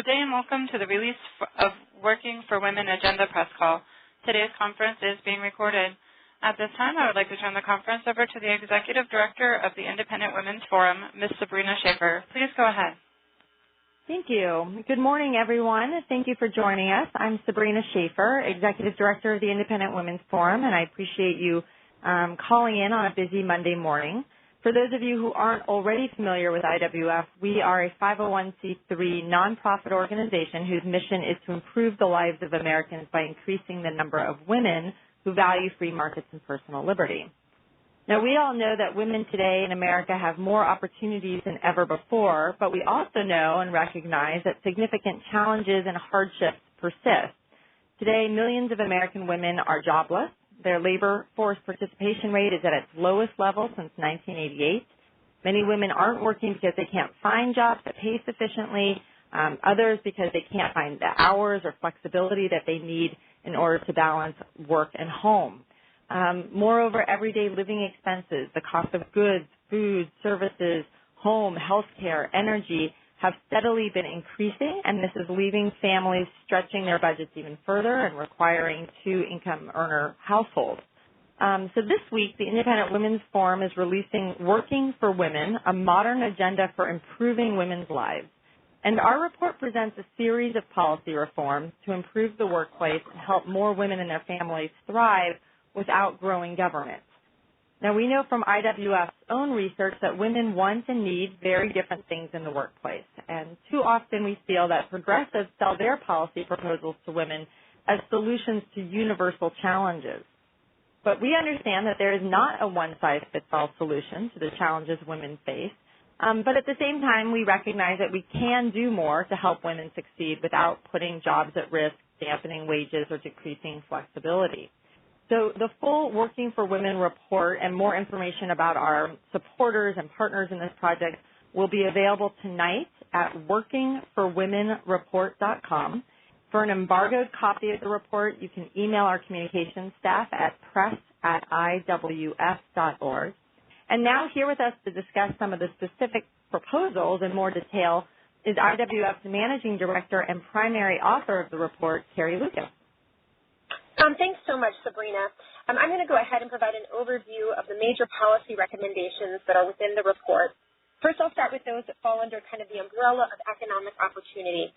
Good day and welcome to the release of Working for Women Agenda press call. Today's conference is being recorded. At this time, I would like to turn the conference over to the Executive Director of the Independent Women's Forum, Ms. Sabrina Schaefer. Please go ahead. Thank you. Good morning, everyone. Thank you for joining us. I'm Sabrina Schaefer, Executive Director of the Independent Women's Forum, and I appreciate you calling in on a busy Monday morning. For those of you who aren't already familiar with IWF, we are a 501c3 nonprofit organization whose mission is to improve the lives of Americans by increasing the number of women who value free markets and personal liberty. Now, we all know that women today in America have more opportunities than ever before, but we also know and recognize that significant challenges and hardships persist. Today, millions of American women are jobless. Their labor force participation rate is at its lowest level since 1988. Many women aren't working because they can't find jobs that pay sufficiently, others because they can't find the hours or flexibility that they need in order to balance work and home. Moreover, everyday living expenses, the cost of goods, food, services, home, health care, energy have steadily been increasing, and this is leaving families stretching their budgets even further and requiring two-income earner households. So this week, the Independent Women's Forum is releasing Working for Women, a modern agenda for improving women's lives. And our report presents a series of policy reforms to improve the workplace and help more women and their families thrive without growing government. Now, we know from IWF's own research that women want and need very different things in the workplace. And too often we feel that progressives sell their policy proposals to women as solutions to universal challenges. But we understand that there is not a one-size-fits-all solution to the challenges women face. But at the same time, we recognize that we can do more to help women succeed without putting jobs at risk, dampening wages, or decreasing flexibility. So the full Working for Women report and more information about our supporters and partners in this project will be available tonight at workingforwomenreport.com. For an embargoed copy of the report, you can email our communications staff at press@iwf.org. And now here with us to discuss some of the specific proposals in more detail is IWF's Managing Director and primary author of the report, Carrie Lucas. Thanks so much, Sabrina. I'm going to go ahead and provide an overview of the major policy recommendations that are within the report. First, I'll start with those that fall under kind of the umbrella of economic opportunity.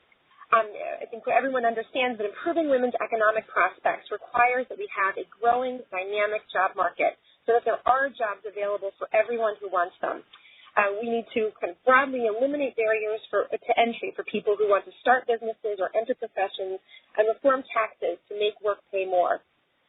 I think everyone understands that improving women's economic prospects requires that we have a growing, dynamic job market so that there are jobs available for everyone who wants them. We need to kind of broadly eliminate barriers to entry for people who want to start businesses or enter professions and reform taxes to make work pay more.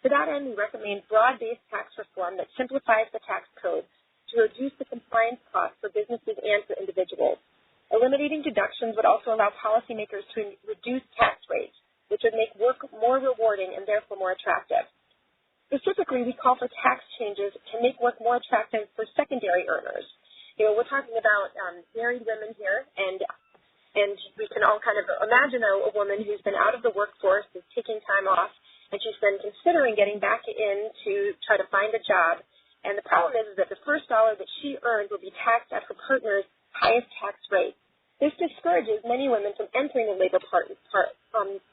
To that end, we recommend broad-based tax reform that simplifies the tax code to reduce the compliance costs for businesses and for individuals. Eliminating deductions would also allow policymakers to reduce tax rates, which would make work more rewarding and therefore more attractive. Specifically, we call for tax changes to make work more attractive for secondary earners. You know, we're talking about married women here, and we can all kind of imagine a woman who's been out of the workforce, is taking time off, and she's been considering getting back in to try to find a job. And the problem is that the first dollar that she earned will be taxed at her partner's highest tax rate. This discourages many women from entering the labor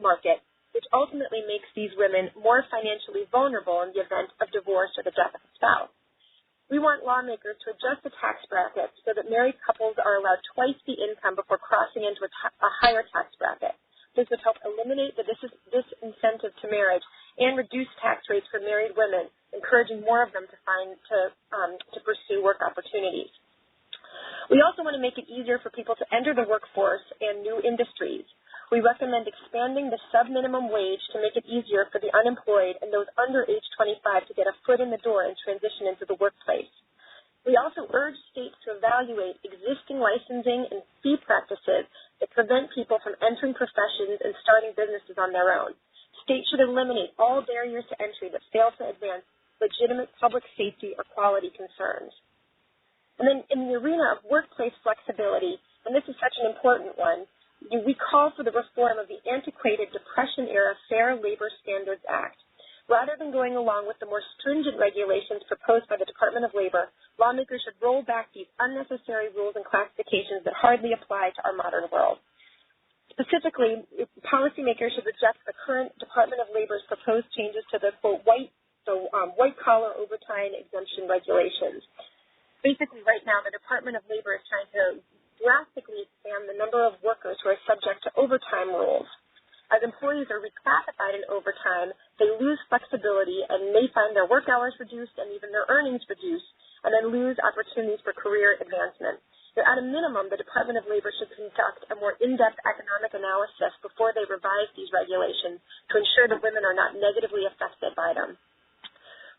market, which ultimately makes these women more financially vulnerable in the event of divorce or the death of a spouse. We want lawmakers to adjust the tax bracket so that married couples are allowed twice the income before crossing into a higher tax bracket. This would help eliminate the disincentive to marriage and reduce tax rates for married women, encouraging more of them to pursue work opportunities. We also want to make it easier for people to enter the workforce and new industries. We recommend expanding the sub-minimum wage to make it easier for the unemployed and those under age 25 to get a foot in the door and transition into the workplace. We also urge states to evaluate existing licensing and fee practices that prevent people from entering professions and starting businesses on their own. States should eliminate all barriers to entry that fail to advance legitimate public safety or quality concerns. And then in the arena of workplace flexibility, and this is such an important one, we call for the reform of the antiquated Depression-era Fair Labor Standards Act. Rather than going along with the more stringent regulations proposed by the Department of Labor, lawmakers should roll back these unnecessary rules and classifications that hardly apply to our modern world. Specifically, policymakers should reject the current Department of Labor's proposed changes to the, quote, white-collar overtime exemption regulations. Basically, right now, the Department of Labor is trying to drastically expand the number of workers who are subject to overtime rules. As employees are reclassified in overtime, they lose flexibility and may find their work hours reduced and even their earnings reduced, and then lose opportunities for career advancement. At a minimum, the Department of Labor should conduct a more in-depth economic analysis before they revise these regulations to ensure that women are not negatively affected by them.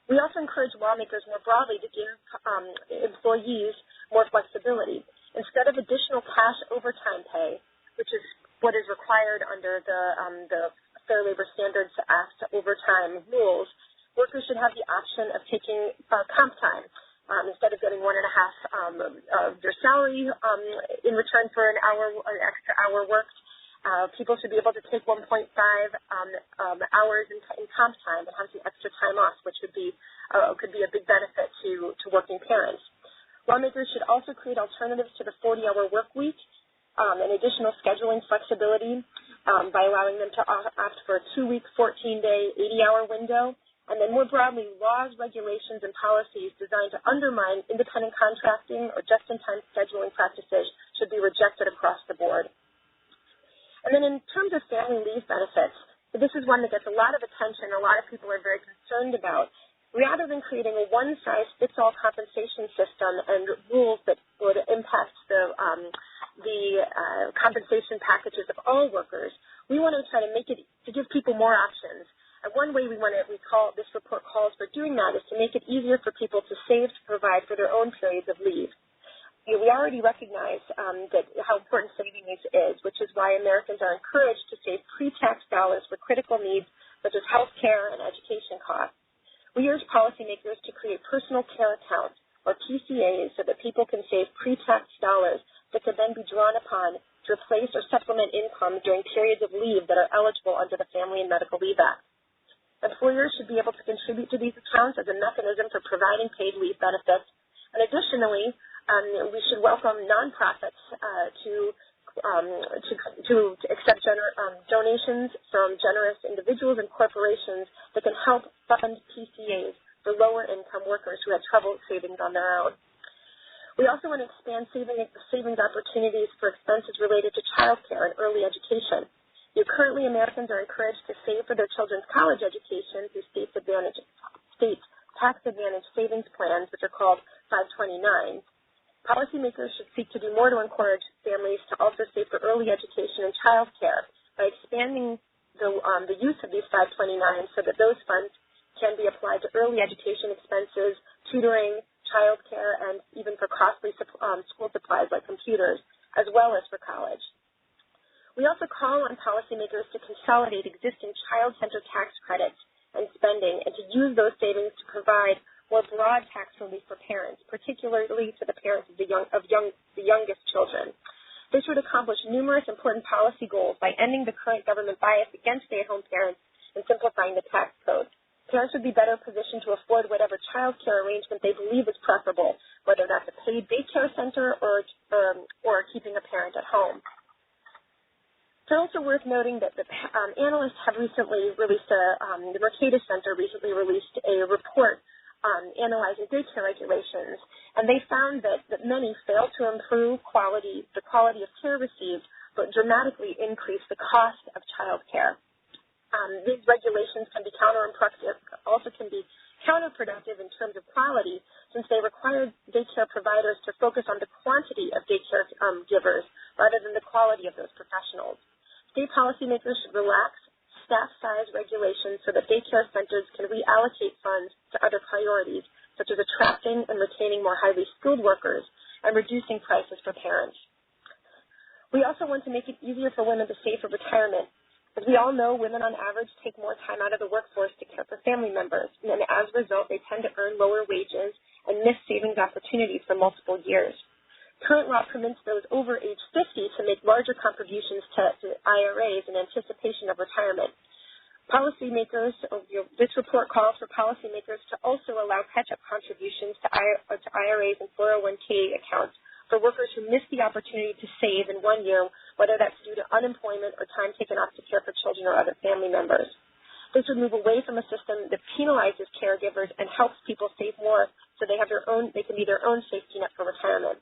We also encourage lawmakers more broadly to give employees more flexibility. Instead of additional cash overtime pay, which is what is required under the Fair Labor Standards Act overtime rules, workers should have the option of taking comp time. Instead of getting 1.5 of their salary in return for an extra hour worked, people should be able to take 1.5 hours in comp time and have some extra time off, which could be a big benefit to working parents. Lawmakers should also create alternatives to the 40-hour work week and additional scheduling flexibility by allowing them to opt for a 2-week, 14-day, 80-hour window. And then more broadly, laws, regulations, and policies designed to undermine independent contracting or just-in-time scheduling practices should be rejected across the board. And then in terms of family leave benefits, this is one that gets a lot of attention, a lot of people are very concerned about. Rather than creating a one-size-fits-all compensation system and rules that would impact the compensation packages of all workers, we want to try to give people more options. And one way this report calls for doing that is to make it easier for people to save to provide for their own periods of leave. We already recognize how important saving is, which is why Americans are encouraged to save pre-tax dollars for critical needs such as health care and education costs. We urge policymakers to create personal care accounts, or PCAs, so that people can save pre-tax dollars that could then be drawn upon to replace or supplement income during periods of leave that are eligible under the Family and Medical Leave Act. Employers should be able to contribute to these accounts as a mechanism for providing paid leave benefits. And additionally, we should welcome nonprofits to accept donations from generous individuals and corporations that can help fund PCAs for lower-income workers who have trouble saving on their own. We also want to expand savings opportunities for expenses related to child care and early education. Currently, Americans are encouraged to save for their children's college education through state tax advantage savings plans, which are called 529. Policymakers should seek to do more to encourage families to also save for early education and child care by expanding the use of these 529s so that those funds can be applied to early education expenses, tutoring, child care, and even for costly school supplies like computers, as well as for college. We also call on policymakers to consolidate existing child-centered tax credits and spending and to use those savings to provide more broad tax relief for parents, particularly to the parents of the youngest children. This would accomplish numerous important policy goals by ending the current government bias against stay-at-home parents and simplifying the tax code. Parents would be better positioned to afford whatever child care arrangement they believe is preferable, whether that's a paid daycare center or keeping a parent at home. It's also worth noting that the analysts have recently released the Mercatus Center recently released a report analyzing daycare regulations, and they found that many fail to improve the quality of care received, but dramatically increase the cost of child care. These regulations can be counterproductive in terms of quality, since they require daycare providers to focus on the quantity of daycare givers rather than the quality of those professionals. State policymakers should relax staff size regulations so that daycare centers can reallocate funds to other priorities, such as attracting and retaining more highly skilled workers and reducing prices for parents. We also want to make it easier for women to save for retirement. As we all know, women on average take more time out of the workforce to care for family members, and as a result, they tend to earn lower wages and miss savings opportunities for multiple years. Current law permits those over age 50 to make larger contributions to IRAs in anticipation of retirement. This report calls for policymakers to also allow catch-up contributions to IRAs and 401k accounts for workers who miss the opportunity to save in 1 year, whether that's due to unemployment or time taken off to care for children or other family members. This would move away from a system that penalizes caregivers and helps people save more so they can be their own safety net for retirement.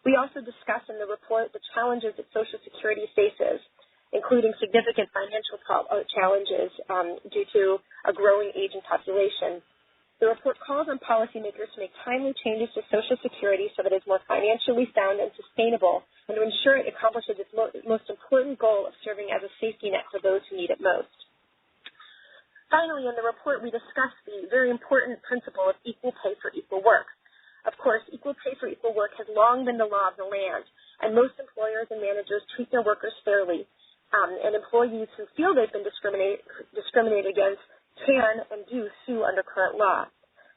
We also discuss in the report the challenges that Social Security faces, including significant financial challenges due to a growing aging population. The report calls on policymakers to make timely changes to Social Security so that it is more financially sound and sustainable, and to ensure it accomplishes its most important goal of serving as a safety net for those who need it most. Finally, in the report, we discuss the very important principle of equal pay for equal work. Of course, equal pay for equal work has long been the law of the land, and most employers and managers treat their workers fairly, and employees who feel they've been discriminated against can and do sue under current law.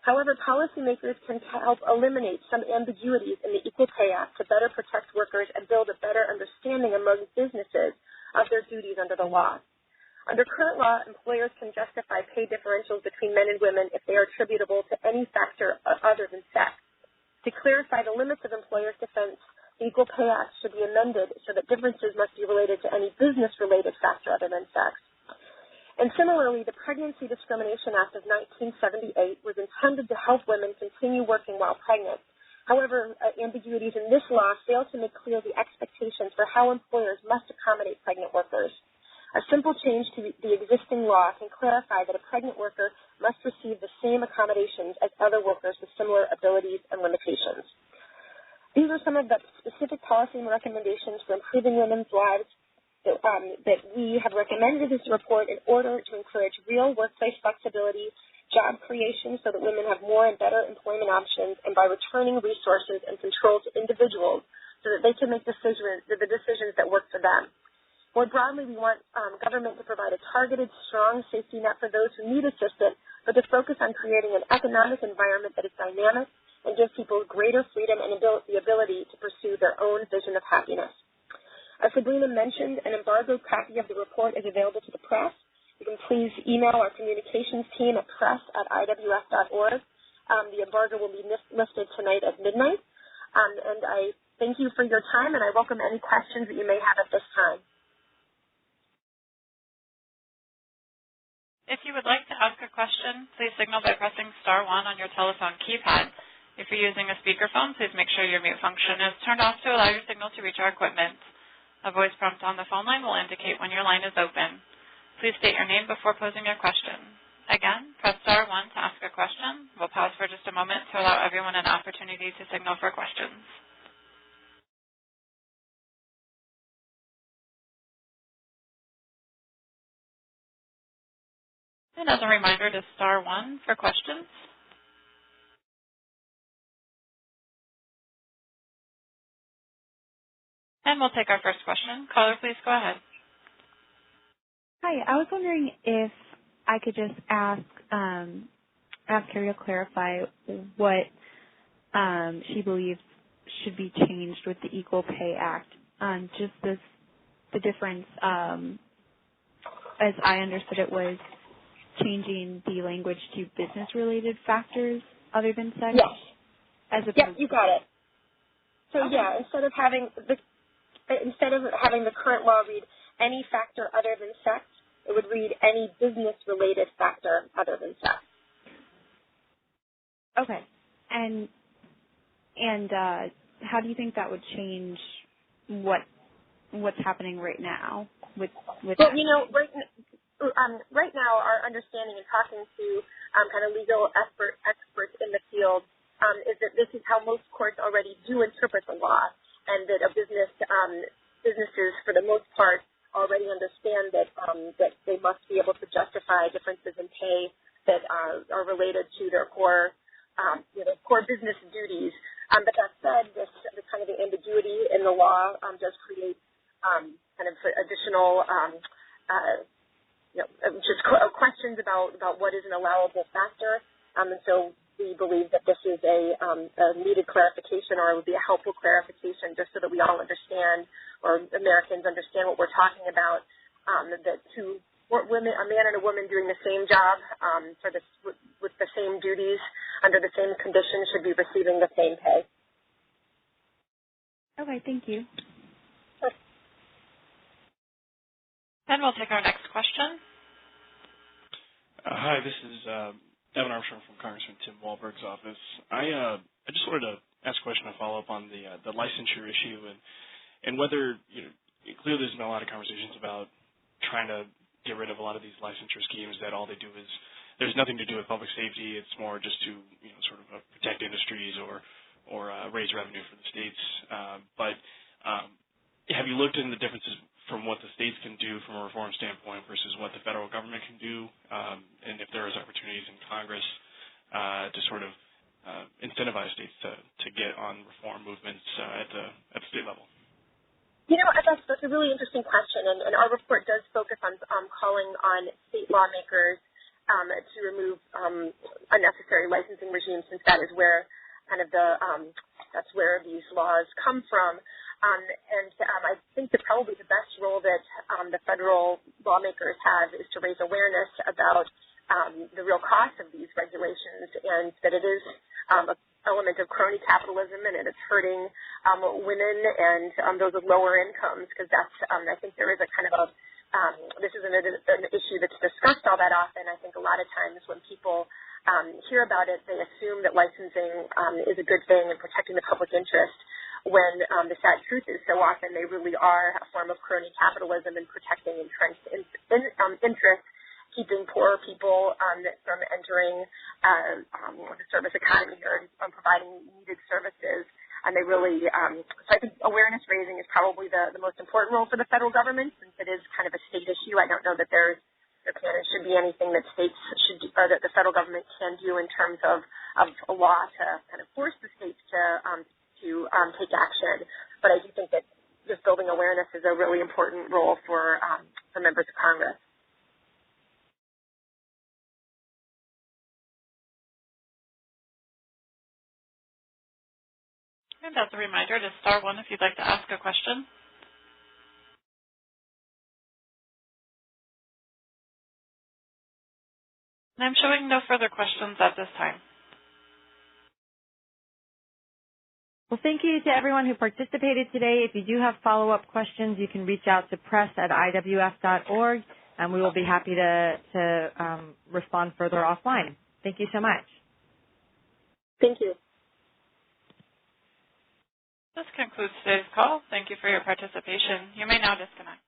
However, policymakers can help eliminate some ambiguities in the Equal Pay Act to better protect workers and build a better understanding among businesses of their duties under the law. Under current law, employers can justify pay differentials between men and women if they are attributable to any factor other than sex. To clarify the limits of employers' defense, the Equal Pay Act should be amended so that differences must be related to any business-related factor other than sex. And similarly, the Pregnancy Discrimination Act of 1978 was intended to help women continue working while pregnant. However, ambiguities in this law fail to make clear the expectations for how employers must accommodate pregnant workers. A simple change to the existing law can clarify that a pregnant worker must receive the same accommodations as other workers with similar abilities and limitations. These are some of the specific policy recommendations for improving women's lives that we have recommended in this report in order to encourage real workplace flexibility, job creation so that women have more and better employment options, and by returning resources and control to individuals so that they can make the decisions that work for them. More broadly, we want government to provide a targeted, strong safety net for those who need assistance, but to focus on creating an economic environment that is dynamic and gives people greater freedom and the ability to pursue their own vision of happiness. As Sabrina mentioned, an embargoed copy of the report is available to the press. You can please email our communications team at press@iwf.org. The embargo will be lifted tonight at midnight. And I thank you for your time, and I welcome any questions that you may have at this time. If you would like to ask a question, please signal by pressing *1 on your telephone keypad. If you're using a speakerphone, please make sure your mute function is turned off to allow your signal to reach our equipment. A voice prompt on the phone line will indicate when your line is open. Please state your name before posing your question. Again, press *1 to ask a question. We'll pause for just a moment to allow everyone an opportunity to signal for questions. And as a reminder, to *1 for questions. And we'll take our first question. Caller, please go ahead. Hi, I was wondering if I could just ask her to clarify what she believes should be changed with the Equal Pay Act. Just the difference, as I understood it, was changing the language to business-related factors other than sex. Yes. As opposed Yep, you got it. So okay. Yeah, instead of having the current law read any factor other than sex, it would read any business-related factor other than sex. Okay. And how do you think that would change what's happening right now with well, that? You know, right now our understanding and talking to kind of legal experts in the field is that this is how most courts already do interpret the law, and that businesses, for the most part, already understand that they must be able to justify differences in pay that are related to their core business duties. But that said, the kind of the ambiguity in the law does create kind of additional questions about what is an allowable factor, and so we believe that this is a needed clarification, or it would be a helpful clarification, just so that we all understand, or Americans understand what we're talking about. That two women, a man and a woman doing the same job with the same duties under the same conditions, should be receiving the same pay. Okay, thank you. And we'll take our next question. Hi, this is Evan Armstrong from Congressman Tim Walberg's office. I just wanted to ask a question to follow up on the licensure issue and whether, clearly there's been a lot of conversations about trying to get rid of a lot of these licensure schemes that all they do is, there's nothing to do with public safety. It's more just to, sort of protect industries or raise revenue for the states. But have you looked into the differences from what the states can do from a reform standpoint versus what the federal government can do, and if there is opportunities in Congress to sort of incentivize states to get on reform movements at the state level? That's a really interesting question, and our report does focus on calling on state lawmakers to remove unnecessary licensing regimes, since that is where kind of that's where these laws come from. I think that probably the best role that the federal lawmakers have is to raise awareness about the real cost of these regulations, and that it is an element of crony capitalism, and it is hurting women and those with lower incomes, because that's I think there is a kind of this isn't an issue that's discussed all that often. I think a lot of times when people hear about it, they assume that licensing is a good thing and protecting the public interest, when the sad truth is so often they really are a form of crony capitalism and protecting entrenched interests, keeping poor people from entering the service economy or providing needed services. And they really, so I think awareness raising is probably the most important role for the federal government, since it is kind of a state issue. I don't know that there should be anything that states should do, or that the federal government can do in terms of a law to kind of force the states to take action. But I do think that just building awareness is a really important role for members of Congress. And as a reminder, to star one if you'd like to ask a question. And I'm showing no further questions at this time. Well, thank you to everyone who participated today. If you do have follow-up questions, you can reach out to press@iwf.org, and we will be happy to respond further offline. Thank you so much. Thank you. This concludes today's call. Thank you for your participation. You may now disconnect.